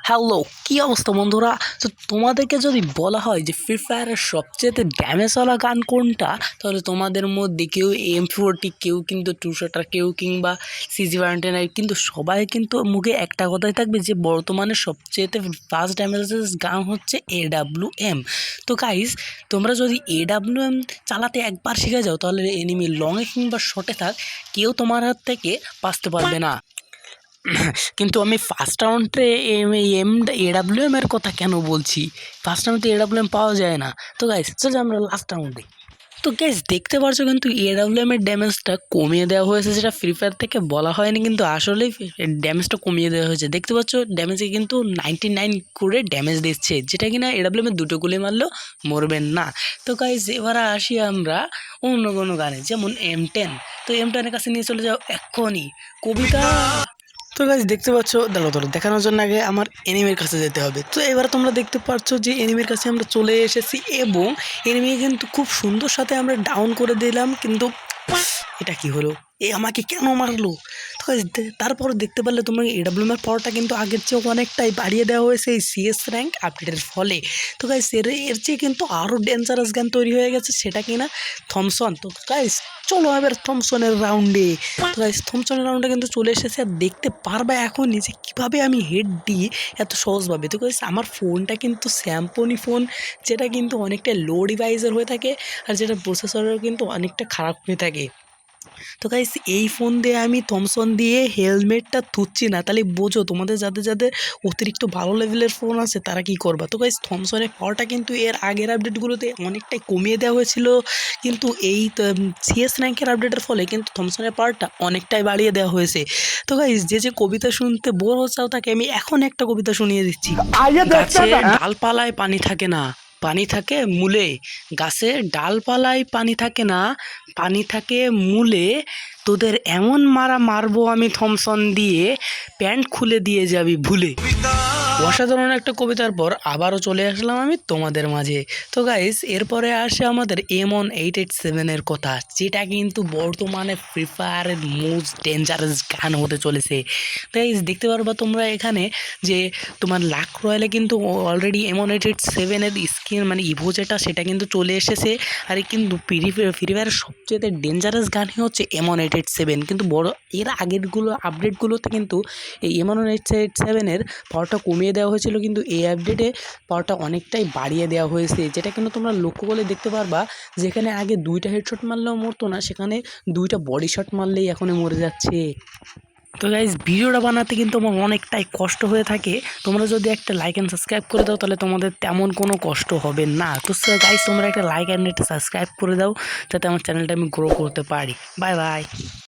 Hello, কি অবস্থা বন্ধুরা? তো তোমাদেরকে যদি বলা হয় যে ফ্রি ফায়ারের সবচেয়ে ড্যামেজওয়ালা গান কোনটা, তাহলে তোমাদের মধ্যে কেউ M40, কেউ কিন্তু 2 শটার, কেউ কিংবা CZ129, কিন্তু সবাই কিন্তু মুখে একটা কথাই থাকবে যে বর্তমানে সবচেয়ে ফাস্ট ড্যামেজেস গান হচ্ছে AWM। তো গাইস, তোমরা যদি AWM চালাতে একবার শিখে যাও, তাহলে এনিমি লংয়ে কিংবা শর্টে থাক, কেউ তোমার হাত থেকে বাঁচতে পারবে না। কিন্তু আমি ফার্স্ট রাউন্ডে AWM এর কথা কেন বলছি? ফার্স্ট রাউন্ডে AWM পাওয়া যায় না। তো গাইস, চলো আমরা লাস্ট রাউন্ডে। তো গাইস, দেখতে পাচ্ছ কিন্তু AWM এর ড্যামেজটা কমিয়ে দেওয়া হয়েছে, যেটা ফ্রি ফায়ার থেকে বলা হয়নি, কিন্তু আসলেই ড্যামেজটা কমিয়ে দেওয়া হয়েছে। দেখতে পাচ্ছ ড্যামেজে কিন্তু 99 করে ড্যামেজ দিচ্ছে, যেটা কিনা AWM এর 2টো গুলি মারলেও মরবেন না। তো গাইস, এবার আসি আমরা অন্য কোনো গানে, যেমন M10। তো M10 এর কাছে নিয়ে চলে যাও এক্ষুনি কবিতা। তো গাইস, দেখতে পাচ্ছ, দাঁড়াও দেখানোর জন্য আগে আমার এনিমির কাছে যেতে হবে। তো এবার তোমরা দেখতে পাচ্ছ যে এনিমির কাছে আমরা চলে এসেছি, এবং এনিমি কিন্তু খুব সুন্দর সাথে আমরা ডাউন করে দিলাম। কিন্তু এটা কি হলো? এ আমাকে কেন মারলো? তো গাইস, তারপর দেখতে পারলে তোমরা AWM এর পাওয়ারটা কিন্তু আগের চেয়ে অনেকটাই বাড়িয়ে দেওয়া হয়েছে এই CS র্যাঙ্ক আপডেটের ফলে। তো গাইস, এর চেয়ে কিন্তু আরও ডেঞ্জারাস গান তৈরি হয়ে গেছে, সেটা কিনা থমসন। তো গাইস, চলো এবার থমসনের রাউন্ডে। তো গাইস, থমসনের রাউন্ডে কিন্তু চলে এসেছে, আর দেখতে পারবা এখনই যে কীভাবে আমি হেড দিই এত সহজভাবে। তো গাইস, আমার ফোনটা কিন্তু স্যামসং ফোন, যেটা কিন্তু অনেকটা লো ডিভাইসের হয়ে থাকে, আর যেটা প্রসেসরও কিন্তু অনেকটা খারাপ হয়ে থাকে। তো গাইস, এই ফোন দিয়ে আমি থমসন দিয়ে হেলমেটটা থুচ্ছি না, তাহলে বোঝো তোমাদের যাদের যাদের অতিরিক্ত ভালো লেভেলের ফোন আছে তারা কি করবা। তো গাইস, থমসনের পাওয়ারটা কিন্তু এর আগের আপডেটগুলোতে অনেকটাই কমিয়ে দেওয়া হয়েছিল, কিন্তু এই CS র্যাঙ্কের আপডেটের ফলে কিন্তু থমসনের পাওয়ারটা অনেকটাই বাড়িয়ে দেওয়া হয়েছে। তো গাইস, যে কবিতা শুনতে বোর হচ্ছাও তাকে আমি এখন একটা কবিতা শুনিয়ে দিচ্ছি। গাছে ডালপালায় পানি থাকে না, পানি থাকে মূলে। গাছের ডালপালায় পানি থাকে না, পানি থাকে মূলে। তোদের এমন মারা মারবো আমি থমসন দিয়ে, প্যান্ট খুলে দিয়ে যাবি ভুলে। অসাধারণ একটা কবিতার পর আবারও চলে আসলাম আমি তোমাদের মাঝে। তো গাইস, এরপরে আসে আমাদের M1887 এর কথা, যেটা কিন্তু বর্তমানে ফ্রি ফায়ারের মোস্ট ডেঞ্জারাস গান হতে চলেছে। তো গাইস, দেখতে পারবা তোমরা এখানে যে তোমার লাক রয়্যালে কিন্তু অলরেডি M1887 এর স্কিন মানে ইভো যেটা, সেটা কিন্তু চলে এসেছে। আর কিন্তু ফ্রি ফায়ারের সবচেয়ে ডেঞ্জারাস গানই হচ্ছে M1887। কিন্তু বড় এর আগেরগুলো আপডেটগুলোতে কিন্তু এই M1887 এর পাওয়ারটা কমিয়ে দেওয়া হয়েছিল, কিন্তু এই আপডেটে পাওয়ারটা অনেকটাই বাড়িয়ে দেওয়া হয়েছে, যেটা কিন্তু তোমরা লক্ষ্য করলে দেখতে পারবা। যেখানে আগে 2টা হেডশট মারলেও মরতো না, সেখানে 2টা বডি শট মারলেই এখন মরে যাচ্ছে। তো গাইজ, ভিডিওটা বানাতে কিন্তু আমার অনেকটাই কষ্ট হয়ে থাকে। তোমরা যদি একটা লাইক অ্যান্ড সাবস্ক্রাইব করে দাও, তাহলে তোমাদের তেমন কোনো কষ্ট হবে না। তো গাইজ, তোমরা একটা লাইক অ্যান্ড একটা সাবস্ক্রাইব করে দাও, যাতে আমার চ্যানেলটা আমি গ্রো করতে পারি। Bye bye.